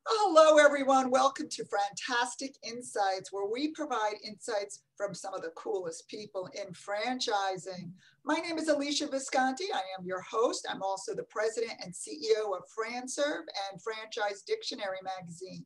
Hello, everyone. Welcome to FranTastic Insights, where we provide insights from some of the coolest people in franchising. My name is Alesia Visconti. I am your host. I'm also the president and CEO of FranServe and Franchise Dictionary magazine.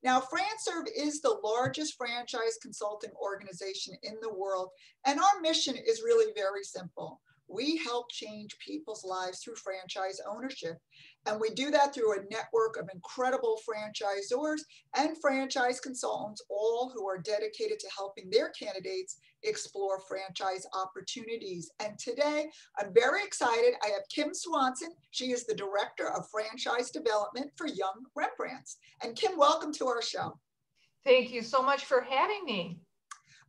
Now, FranServe is the largest franchise consulting organization in the world, and our mission is really very simple. We help change people's lives through franchise ownership. And we do that through a network of incredible franchisors and franchise consultants, all who are dedicated to helping their candidates explore franchise opportunities. And today, I'm very excited. I have Kim Swanson. She is the Director of Franchise Development for Young Rembrandts. And Kim, welcome to our show. Thank you so much for having me.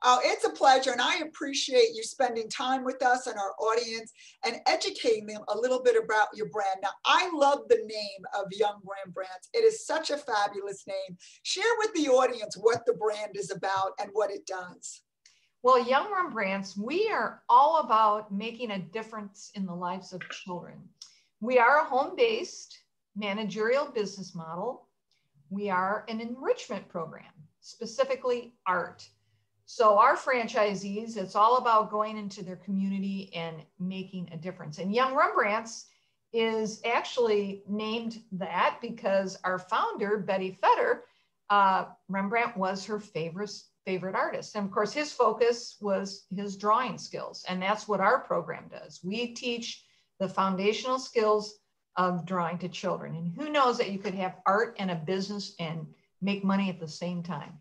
Oh, it's a pleasure, and I appreciate you spending time with us and our audience and educating them a little bit about your brand. Now, I love the name of Young Rembrandts. It is such a fabulous name. Share with the audience what the brand is about and what it does. Well, Young Rembrandts, we are all about making a difference in the lives of children. We are a home-based managerial business model. We are an enrichment program, specifically art. So our franchisees, it's all about going into their community and making a difference. And Young Rembrandts is actually named that because our founder, Betty Fetter, Rembrandt was her favorite artist. And of course, his focus was his drawing skills. And that's what our program does. We teach the foundational skills of drawing to children. And who knows that you could have art and a business and make money at the same time.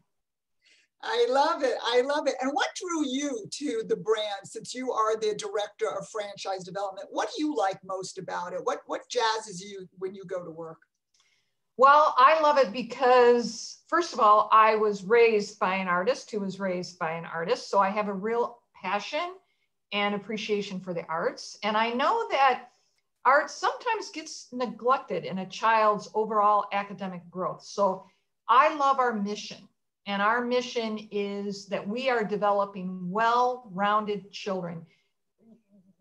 I love it. I love it. And what drew you to the brand since you are the Director of Franchise Development? What do you like most about it? What jazzes you when you go to work? Well, I love it because, first of all, I was raised by an artist who was raised by an artist. So I have a real passion and appreciation for the arts. And I know that art sometimes gets neglected in a child's overall academic growth. So I love our mission. And our mission is that we are developing well-rounded children,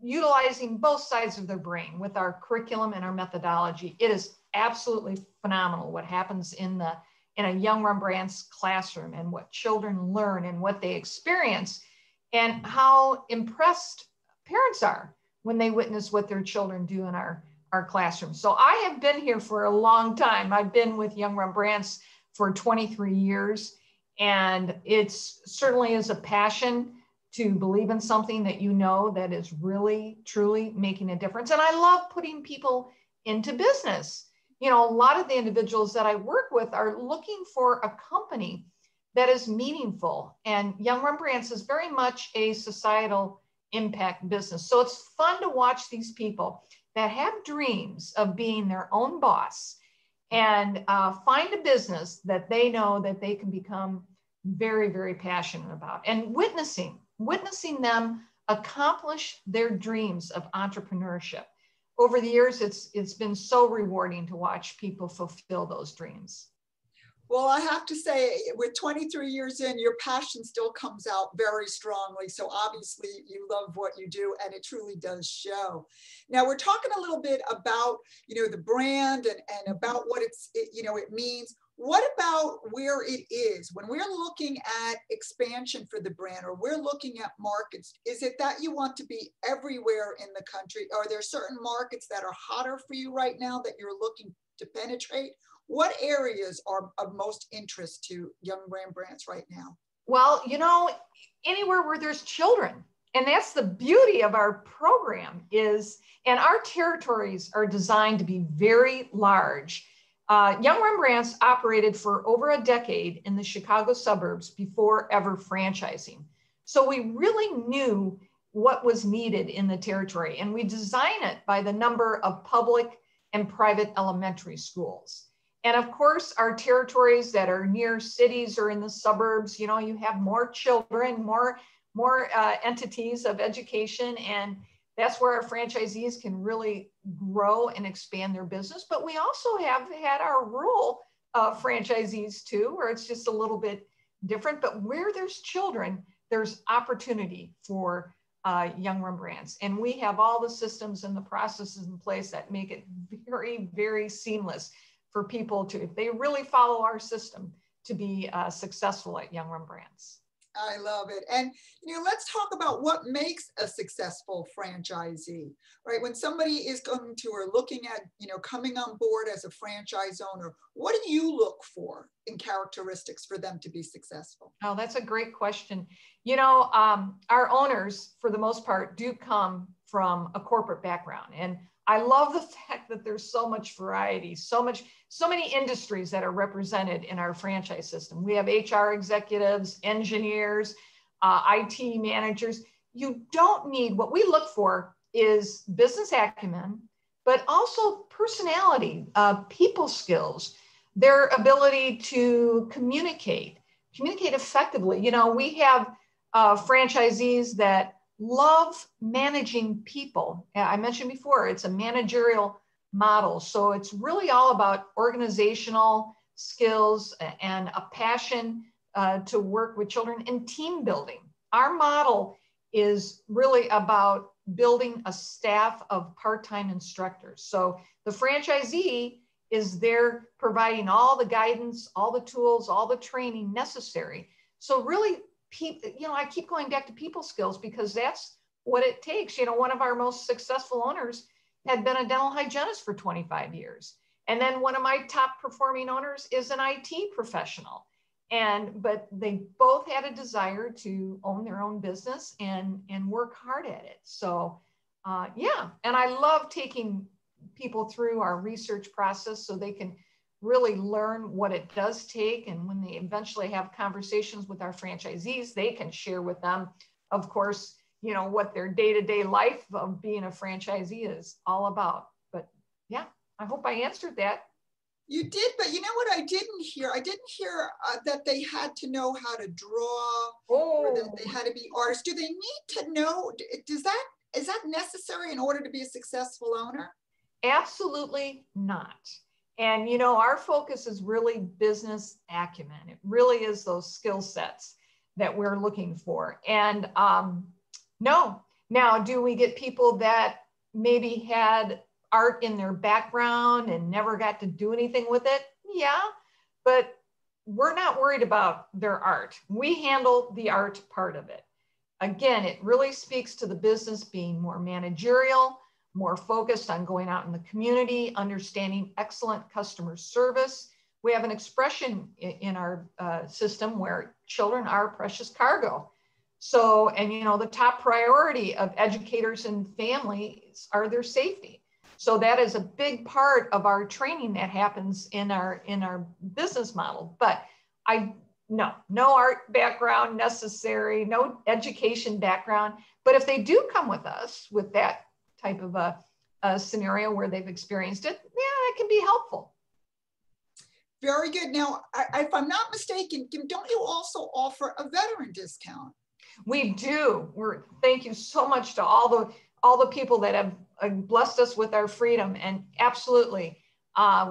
utilizing both sides of their brain with our curriculum and our methodology. It is absolutely phenomenal what happens in a Young Rembrandts classroom and what children learn and what they experience and how impressed parents are when they witness what their children do in our classroom. So I have been here for a long time. I've been with Young Rembrandts for 23 years. And it's certainly is a passion to believe in something that you know that is really, truly making a difference. And I love putting people into business. You know, a lot of the individuals that I work with are looking for a company that is meaningful. And Young Rembrandts is very much a societal impact business. So it's fun to watch these people that have dreams of being their own boss and find a business that they know that they can become very, very passionate about, and witnessing them accomplish their dreams of entrepreneurship. Over the years, it's been so rewarding to watch people fulfill those dreams. Well, I have to say, with 23 years in, your passion still comes out very strongly. So obviously you love what you do, and it truly does show. Now we're talking a little bit about, the brand and about what it means. What about where it is? When we're looking at expansion for the brand, or we're looking at markets, is it that you want to be everywhere in the country? Are there certain markets that are hotter for you right now that you're looking to penetrate? What areas are of most interest to Young Rembrandts right now? Well, anywhere where there's children. And that's the beauty of our program and our territories are designed to be very large. Young Rembrandts operated for over a decade in the Chicago suburbs before ever franchising. So we really knew what was needed in the territory, and we design it by the number of public and private elementary schools. And of course, our territories that are near cities or in the suburbs, you have more children, more entities of education, and that's where our franchisees can really grow and expand their business. But we also have had our rural franchisees too, where it's just a little bit different. But where there's children, there's opportunity for Young Rembrandts. And we have all the systems and the processes in place that make it very, very seamless for people to, if they really follow our system, to be successful at Young Rembrandts. I love it. And, let's talk about what makes a successful franchisee, right? When somebody is going to or looking at, coming on board as a franchise owner, what do you look for in characteristics for them to be successful? Oh, that's a great question. Our owners, for the most part, do come from a corporate background. And I love the fact that there's so much variety, so many industries that are represented in our franchise system. We have HR executives, engineers, IT managers. You don't need, what we look for is business acumen, but also personality, people skills, their ability to communicate effectively. We have franchisees that love managing people. I mentioned before, it's a managerial model. So it's really all about organizational skills and a passion to work with children and team building. Our model is really about building a staff of part-time instructors. So the franchisee is there providing all the guidance, all the tools, all the training necessary. So really, I keep going back to people skills because that's what it takes. One of our most successful owners had been a dental hygienist for 25 years. And then one of my top performing owners is an IT professional. But they both had a desire to own their own business and work hard at it. So and I love taking people through our research process so they can really learn what it does take. And when they eventually have conversations with our franchisees, they can share with them, of course, what their day-to-day life of being a franchisee is all about. But yeah, I hope I answered that. You did, but you know what I didn't hear? I didn't hear that they had to know how to draw or that they had to be artists. Do they need to know? Is that necessary in order to be a successful owner? Absolutely not. And, our focus is really business acumen. It really is those skill sets that we're looking for. And no. Now, do we get people that maybe had art in their background and never got to do anything with it? Yeah, but we're not worried about their art. We handle the art part of it. Again, it really speaks to the business being more managerial, more focused on going out in the community, understanding excellent customer service. We have an expression in our system where children are precious cargo. So, and the top priority of educators and families are their safety. So that is a big part of our training that happens in our business model. But no art background necessary, no education background. But if they do come with us with that type of a scenario where they've experienced it, yeah, it can be helpful. Very good. Now, if I'm not mistaken, Kim, don't you also offer a veteran discount? We do. Thank you so much to all the people that have blessed us with our freedom. And absolutely,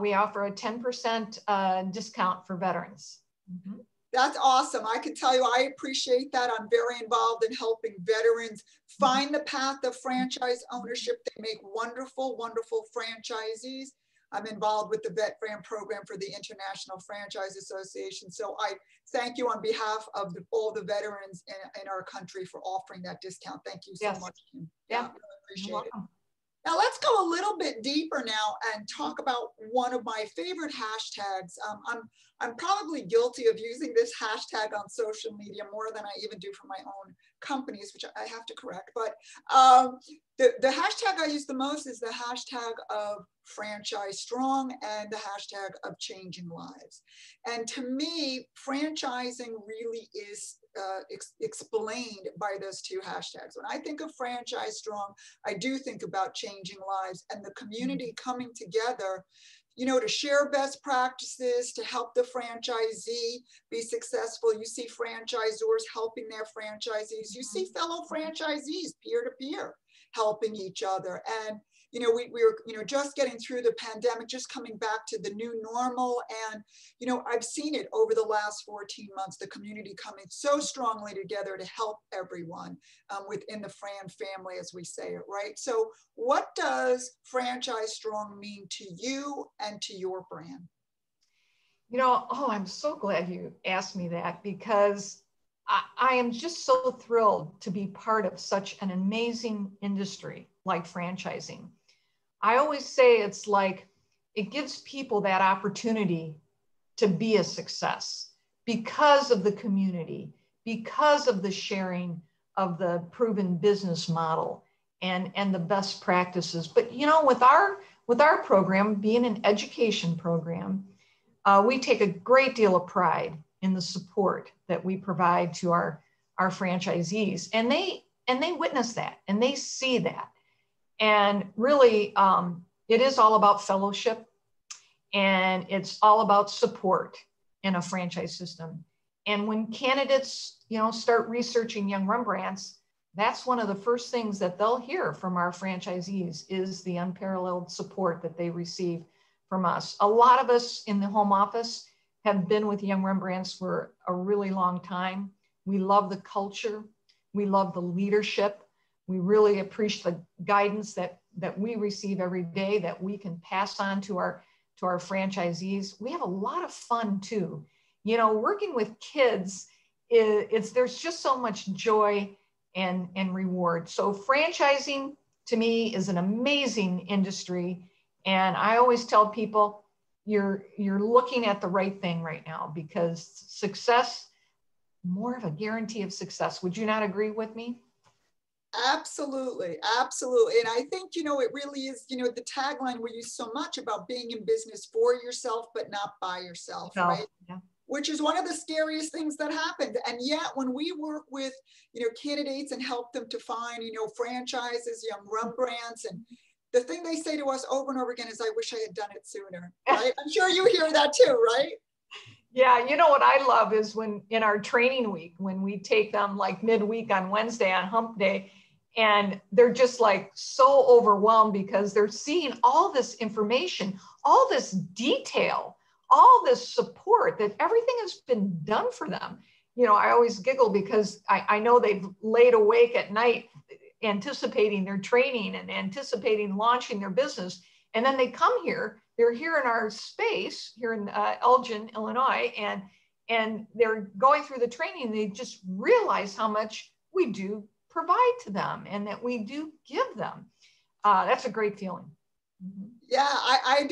we offer a 10% discount for veterans. Mm-hmm. That's awesome. I can tell you, I appreciate that. I'm very involved in helping veterans find the path of franchise ownership. They make wonderful, wonderful franchisees. I'm involved with the Vet Fran program for the International Franchise Association. So I thank you on behalf of all the veterans in our country for offering that discount. Thank you so much, Kim. Yeah, I really appreciate it. Now let's go a little bit deeper now and talk about one of my favorite hashtags. I'm probably guilty of using this hashtag on social media more than I even do for my own companies, which I have to correct. But the hashtag I use the most is the hashtag of Franchise Strong and the hashtag of Changing Lives. And to me, franchising really is explained by those two hashtags. When I think of Franchise Strong, I do think about changing lives and the community coming together, to share best practices, to help the franchisee be successful. You see franchisors helping their franchisees. You see fellow franchisees peer-to-peer helping each other. And we were, just getting through the pandemic, just coming back to the new normal. And, I've seen it over the last 14 months, the community coming so strongly together to help everyone within the Fran family, as we say it, right? So what does Franchise Strong mean to you and to your brand? I'm so glad you asked me that, because I am just so thrilled to be part of such an amazing industry like franchising. I always say it's like it gives people that opportunity to be a success because of the community, because of the sharing of the proven business model and the best practices. But with our program being an education program, we take a great deal of pride in the support that we provide to our franchisees, and they witness that and they see that. And really, it is all about fellowship, and it's all about support in a franchise system. And when candidates, start researching Young Rembrandts, that's one of the first things that they'll hear from our franchisees is the unparalleled support that they receive from us. A lot of us in the home office have been with Young Rembrandts for a really long time. We love the culture. We love the leadership. We really appreciate the guidance that we receive every day that we can pass on to our franchisees. We have a lot of fun too. Working with kids, there's just so much joy and reward. So franchising to me is an amazing industry. And I always tell people, you're looking at the right thing right now, because success, more of a guarantee of success. Would you not agree with me? Absolutely, absolutely. And I think, it really is, the tagline we use so much about being in business for yourself, but not by yourself, right? Yeah. Which is one of the scariest things that happened. And yet when we work with, candidates and help them to find, franchises, Young Rembrandts, and the thing they say to us over and over again is, I wish I had done it sooner, right? I'm sure you hear that too, right? Yeah, what I love is when in our training week, when we take them like midweek on Wednesday on hump day, and they're just like so overwhelmed because they're seeing all this information, all this detail, all this support, that everything has been done for them. I always giggle because I know they've laid awake at night anticipating their training and anticipating launching their business. And then they come here, they're here in our space here in Elgin, Illinois, and they're going through the training. They just realize how much we do provide to them and that we do give them. That's a great feeling. Mm-hmm. Yeah, I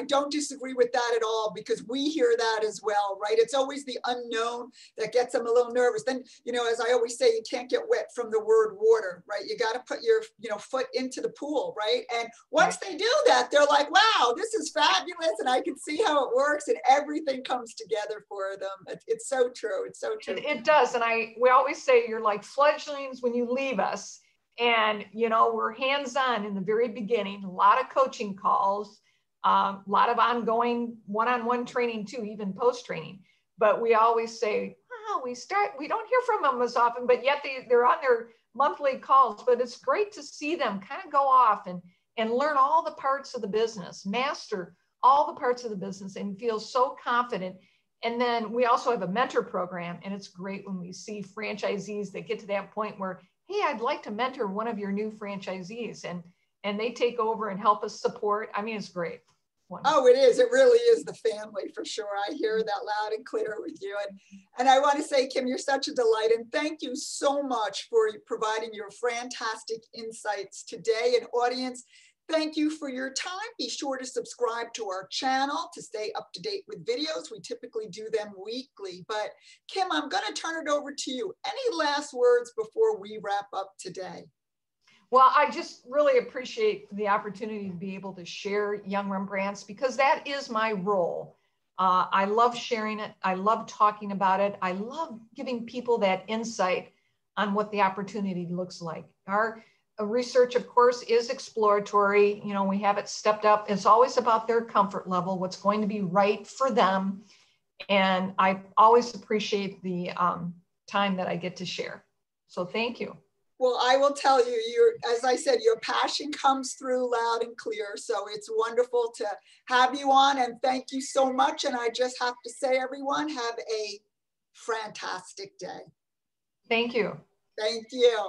don't disagree with that at all, because we hear that as well, right? It's always the unknown that gets them a little nervous. Then, as I always say, you can't get wet from the word water, right? You got to put your, foot into the pool, right? And once they do that, they're like, wow, this is fabulous. And I can see how it works, and everything comes together for them. It's so true. It's so true. It does. And we always say you're like fledglings when you leave us. And, we're hands-on in the very beginning, a lot of coaching calls, a lot of ongoing one-on-one training too, even post-training. But we always say, we don't hear from them as often, but yet they're on their monthly calls. But it's great to see them kind of go off and learn all the parts of the business, master all the parts of the business, and feel so confident. And then we also have a mentor program, and it's great when we see franchisees that get to that point where, hey, I'd like to mentor one of your new franchisees, and they take over and help us support. I mean, it's great. Wonderful. Oh, it is. It really is the family for sure. I hear that loud and clear with you. And I want to say, Kim, you're such a delight. And thank you so much for providing your FranTastic insights today. And audience, thank you for your time. Be sure to subscribe to our channel to stay up to date with videos. We typically do them weekly. But Kim, I'm going to turn it over to you. Any last words before we wrap up today? Well, I just really appreciate the opportunity to be able to share Young Rembrandts, because that is my role. I love sharing it. I love talking about it. I love giving people that insight on what the opportunity looks like. Our research, of course, is exploratory. We have it stepped up. It's always about their comfort level, what's going to be right for them. And I always appreciate the time that I get to share. So thank you. Well, I will tell you, as I said, your passion comes through loud and clear. So it's wonderful to have you on, and thank you so much. And I just have to say, everyone, have a FranTastic day. Thank you. Thank you.